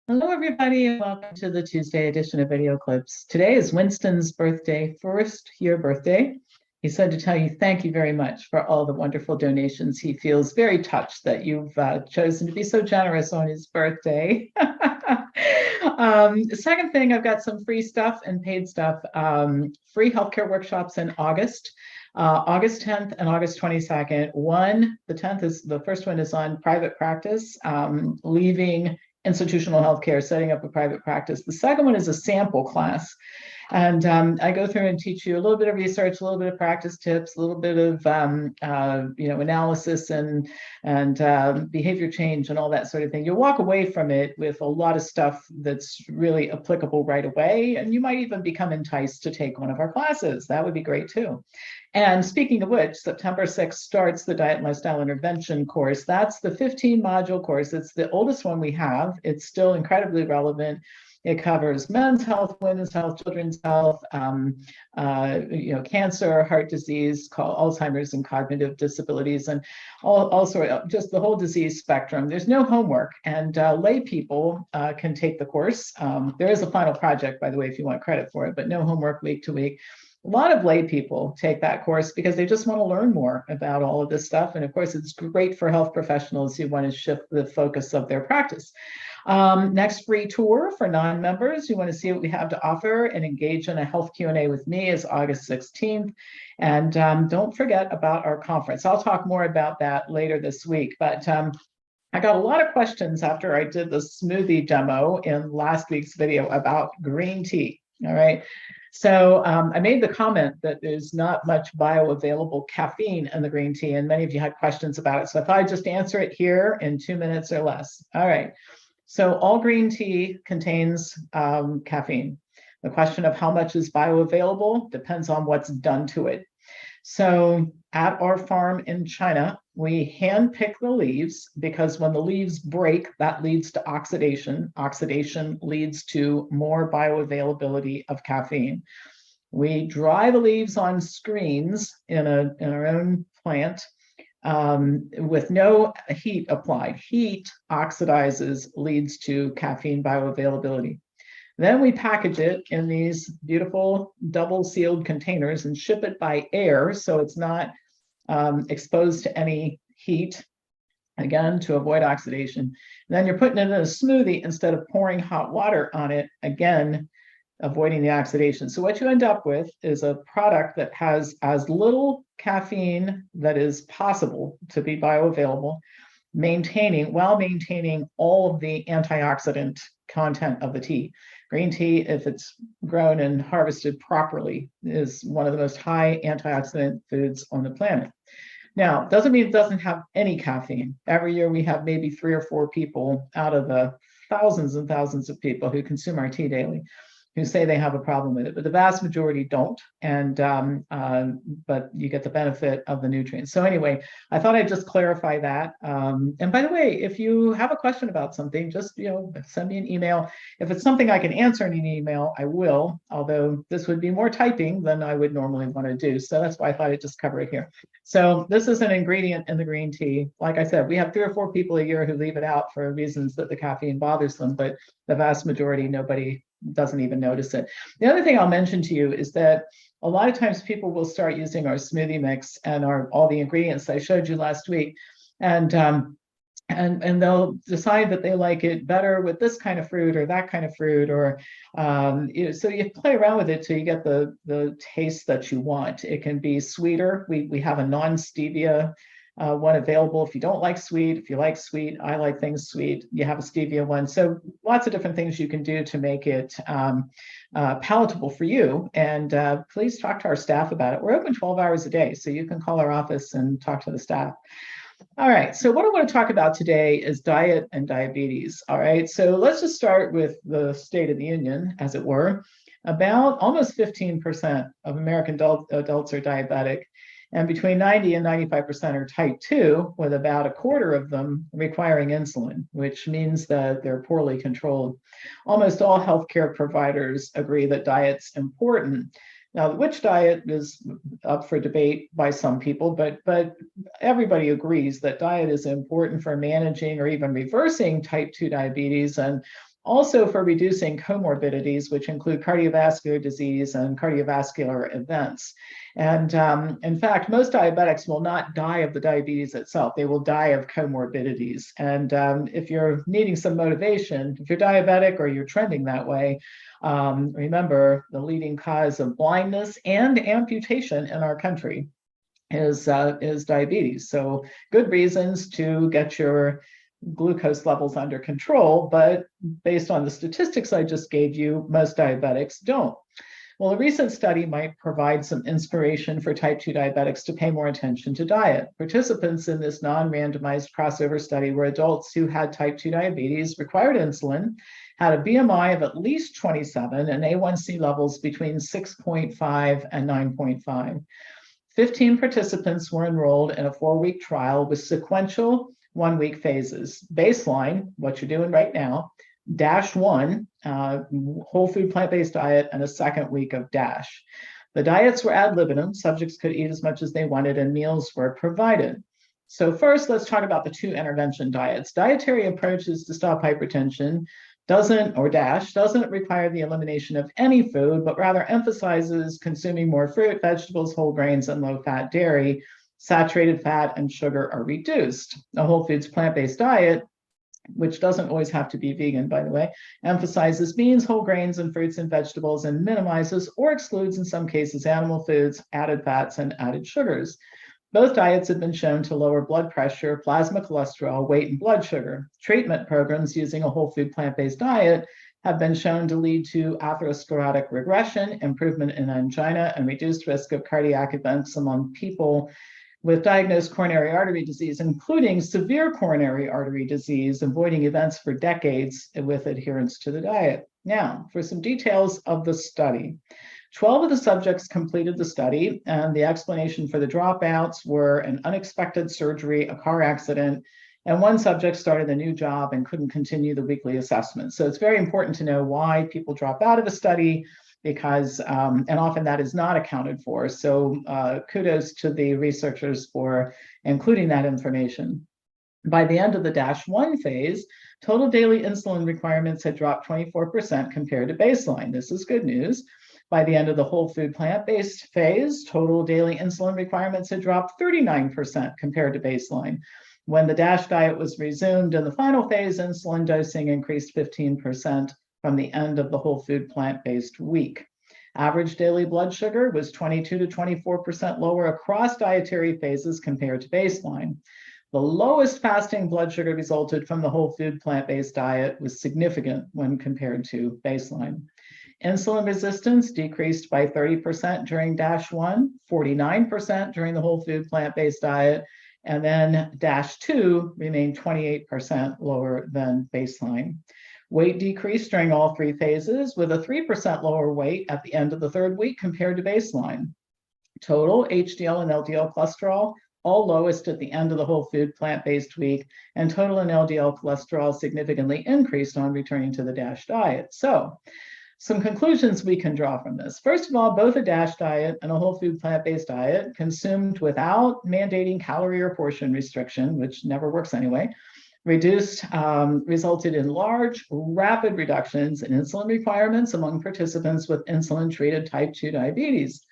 Hello, everybody, and welcome to the Tuesday edition of Video Clips. Today is Winston's birthday, first year birthday. He said to tell you thank you very much for all the wonderful donations. He feels very touched that you've chosen to be so generous on his birthday. Second thing, I've got some free stuff and paid stuff. Free healthcare workshops in August. August 10th and August 22nd. The first one is on private practice, leaving institutional healthcare, setting up a private practice. The second one is a sample class. And I go through and teach you a little bit of research, a little bit of practice tips, a little bit of analysis and behavior change and all that sort of thing. You'll walk away from it with a lot of stuff that's really applicable right away, and you might even become enticed to take one of our classes. That would be great too. And speaking of which, September 6th starts the Diet and Lifestyle Intervention course. That's the 15-module course. It's the oldest one we have. It's still incredibly relevant. It covers men's health, women's health, children's health, cancer, heart disease, Alzheimer's, and cognitive disabilities, and also just the whole disease spectrum. There's no homework, and lay people can take the course. There is a final project, by the way, if you want credit for it, but no homework week to week. A lot of lay people take that course because they just want to learn more about all of this stuff. And of course, it's great for health professionals who want to shift the focus of their practice. Next free tour for non-members who want to see what we have to offer and engage in a health Q&A with me is August 16th. And don't forget about our conference. I'll talk more about that later this week. But I got a lot of questions after I did the smoothie demo in last week's video about green tea. All right. So I made the comment that there's not much bioavailable caffeine in the green tea, and many of you had questions about it. So I thought I'd just answer it here in 2 minutes or less. All right. So all green tea contains caffeine. The question of how much is bioavailable depends on what's done to it. So at our farm in China, we hand pick the leaves because when the leaves break, that leads to oxidation. Oxidation leads to more bioavailability of caffeine. We dry the leaves on screens in our own plant with no heat applied. Heat oxidizes, leads to caffeine bioavailability. Then we package it in these beautiful double sealed containers and ship it by air so it's not exposed to any heat, again, to avoid oxidation. And then you're putting it in a smoothie instead of pouring hot water on it, again, avoiding the oxidation. So what you end up with is a product that has as little caffeine that is possible to be bioavailable, while maintaining all of the antioxidant content of the tea. Green tea, if it's grown and harvested properly, is one of the most high antioxidant foods on the planet. Now, doesn't mean it doesn't have any caffeine. Every year we have maybe 3 or 4 people out of the thousands and thousands of people who consume our tea daily who say they have a problem with it, but the vast majority don't, but you get the benefit of the nutrients. So anyway, I thought I'd just clarify that. And by the way, if you have a question about something, just send me an email. If it's something I can answer in an email, I will, although this would be more typing than I would normally want to do. So that's why I thought I'd just cover it here. So this is an ingredient in the green tea. Like I said, we have 3 or 4 people a year who leave it out for reasons that the caffeine bothers them, but the vast majority, nobody doesn't even notice it. The other thing I'll mention to you is that a lot of times people will start using our smoothie mix and all the ingredients I showed you last week, and they'll decide that they like it better with this kind of fruit or that kind of fruit, or so you play around with it till you get the taste that you want. It can be sweeter. We have a non-stevia one available if you don't like sweet. If you like sweet, I like things sweet, you have a stevia one. So lots of different things you can do to make it palatable for you. And please talk to our staff about it. We're open 12 hours a day, so you can call our office and talk to the staff. All right, so what I want to talk about today is diet and diabetes. All right, so let's just start with the State of the Union, as it were. About almost 15% of American adults are diabetic. And between 90 and 95% are type 2, with about a quarter of them requiring insulin, which means that they're poorly controlled. Almost all healthcare providers agree that diet's important. Now, which diet is up for debate by some people, but everybody agrees that diet is important for managing or even reversing type 2 diabetes. And also for reducing comorbidities, which include cardiovascular disease and cardiovascular events. And in fact, most diabetics will not die of the diabetes itself. They will die of comorbidities. And if you're needing some motivation, if you're diabetic or you're trending that way, remember the leading cause of blindness and amputation in our country is diabetes. So good reasons to get your glucose levels under control, but based on the statistics I just gave you, most diabetics don't. Well, a recent study might provide some inspiration for type 2 diabetics to pay more attention to diet. Participants in this non-randomized crossover study were adults who had type 2 diabetes, required insulin, had a BMI of at least 27, and A1C levels between 6.5 and 9.5. 15 participants were enrolled in a 4-week trial with sequential 1-week phases. Baseline, what you're doing right now, DASH1, whole food plant-based diet, and a second week of DASH. The diets were ad libitum. Subjects could eat as much as they wanted and meals were provided. So first, let's talk about the 2 intervention diets. Dietary approaches to stop hypertension DASH doesn't require the elimination of any food, but rather emphasizes consuming more fruit, vegetables, whole grains, and low-fat dairy. Saturated fat and sugar are reduced. A whole foods plant-based diet, which doesn't always have to be vegan, by the way, emphasizes beans, whole grains, and fruits and vegetables, and minimizes or excludes, in some cases, animal foods, added fats, and added sugars. Both diets have been shown to lower blood pressure, plasma cholesterol, weight, and blood sugar. Treatment programs using a whole food plant-based diet have been shown to lead to atherosclerotic regression, improvement in angina, and reduced risk of cardiac events among people with diagnosed coronary artery disease, including severe coronary artery disease, avoiding events for decades with adherence to the diet. Now, for some details of the study. 12 of the subjects completed the study, and the explanation for the dropouts were an unexpected surgery, a car accident, and 1 subject started a new job and couldn't continue the weekly assessment. So it's very important to know why people drop out of a study, because, and often that is not accounted for. So kudos to the researchers for including that information. By the end of the DASH1 phase, total daily insulin requirements had dropped 24% compared to baseline. This is good news. By the end of the whole food plant-based phase, total daily insulin requirements had dropped 39% compared to baseline. When the DASH diet was resumed in the final phase, insulin dosing increased 15% from the end of the whole food plant-based week. Average daily blood sugar was 22 to 24% lower across dietary phases compared to baseline. The lowest fasting blood sugar resulted from the whole food plant-based diet was significant when compared to baseline. Insulin resistance decreased by 30% during DASH1, 49% during the whole food plant-based diet, and then DASH2 remained 28% lower than baseline. Weight decreased during all 3 phases, with a 3% lower weight at the end of the 3rd week compared to baseline. Total HDL and LDL cholesterol, all lowest at the end of the whole food plant-based week, and total and LDL cholesterol significantly increased on returning to the DASH diet. So, some conclusions we can draw from this. First of all, both a DASH diet and a whole food plant-based diet consumed without mandating calorie or portion restriction, which never works anyway, resulted in large, rapid reductions in insulin requirements among participants with insulin-treated type 2 diabetes.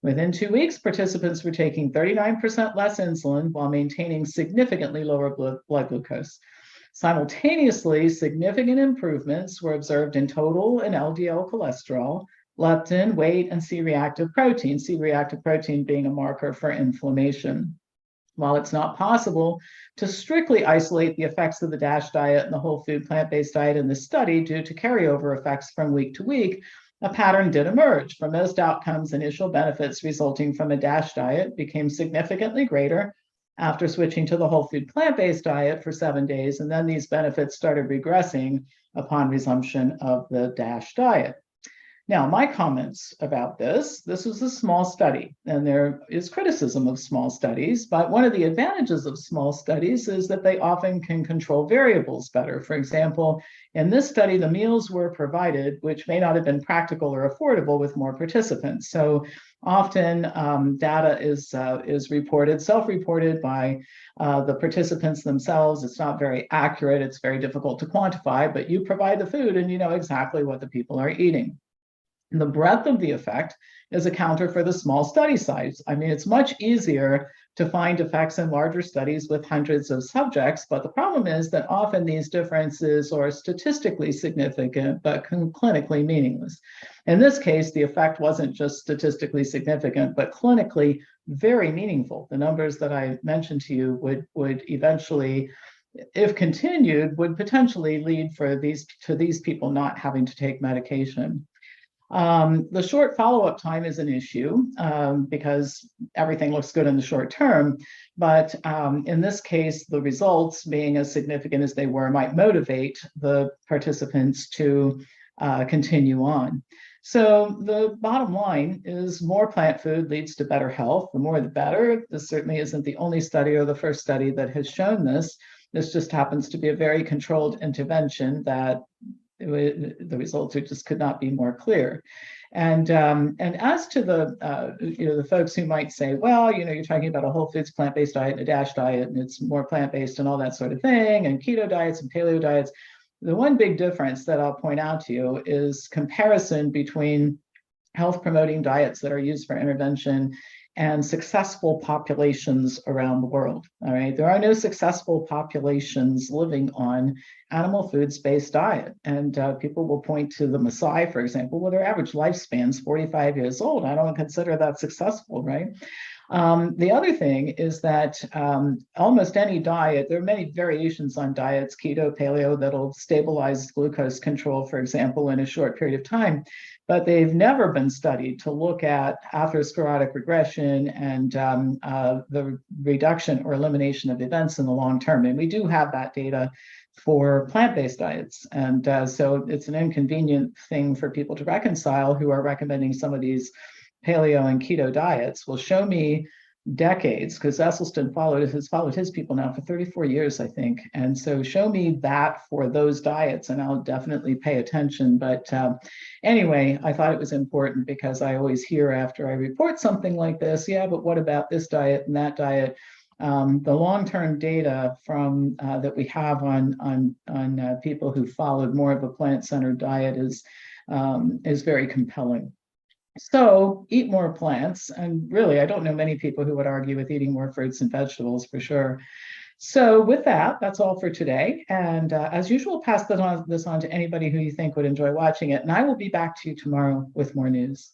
Within 2 weeks, participants were taking 39% less insulin while maintaining significantly lower blood glucose. Simultaneously, significant improvements were observed in total and LDL cholesterol, leptin, weight, and C-reactive protein, C-reactive protein being a marker for inflammation. While it's not possible to strictly isolate the effects of the DASH diet and the whole food plant-based diet in this study due to carryover effects from week to week, a pattern did emerge. For most outcomes, initial benefits resulting from a DASH diet became significantly greater after switching to the whole food plant-based diet for 7 days, and then these benefits started regressing upon resumption of the DASH diet. Now, my comments about this was a small study, and there is criticism of small studies, but one of the advantages of small studies is that they often can control variables better. For example, in this study, the meals were provided, which may not have been practical or affordable with more participants. So often data is reported, self-reported by the participants themselves. It's not very accurate. It's very difficult to quantify, but you provide the food and you know exactly what the people are eating. The breadth of the effect is a counter for the small study size. I mean, it's much easier to find effects in larger studies with hundreds of subjects, but the problem is that often these differences are statistically significant, but clinically meaningless. In this case, the effect wasn't just statistically significant, but clinically very meaningful. The numbers that I mentioned to you would eventually, if continued, would potentially lead to these people not having to take medication. The short follow-up time is an issue because everything looks good in the short term, but in this case, the results being as significant as they were might motivate the participants to continue on. So the bottom line is more plant food leads to better health. The more the better. This certainly isn't the only study or the first study that has shown this. This just happens to be a very controlled intervention that the results just could not be more clear. And as to the folks who might say, well, you're talking about a whole foods plant-based diet and a DASH diet, and it's more plant-based and all that sort of thing, and keto diets and paleo diets. The one big difference that I'll point out to you is comparison between health promoting diets that are used for intervention and successful populations around the world. All right, there are no successful populations living on animal foods-based diet, and people will point to the Maasai, for example. Well, their average lifespan is 45 years old. I don't consider that successful, right? The other thing is that almost any diet, there are many variations on diets, keto, paleo, that'll stabilize glucose control, for example, in a short period of time, but they've never been studied to look at atherosclerotic regression and the reduction or elimination of events in the long term. And we do have that data for plant-based diets. And so it's an inconvenient thing for people to reconcile who are recommending some of these paleo and keto diets. Will show me decades, because Esselstyn has followed his people now for 34 years, I think. And so show me that for those diets and I'll definitely pay attention. But anyway, I thought it was important because I always hear after I report something like this, yeah, but what about this diet and that diet? The long-term data from that we have on people who followed more of a plant-centered diet is very compelling. So eat more plants, and really, I don't know many people who would argue with eating more fruits and vegetables for sure. So with that, that's all for today. And as usual, pass this on to anybody who you think would enjoy watching it. And I will be back to you tomorrow with more news.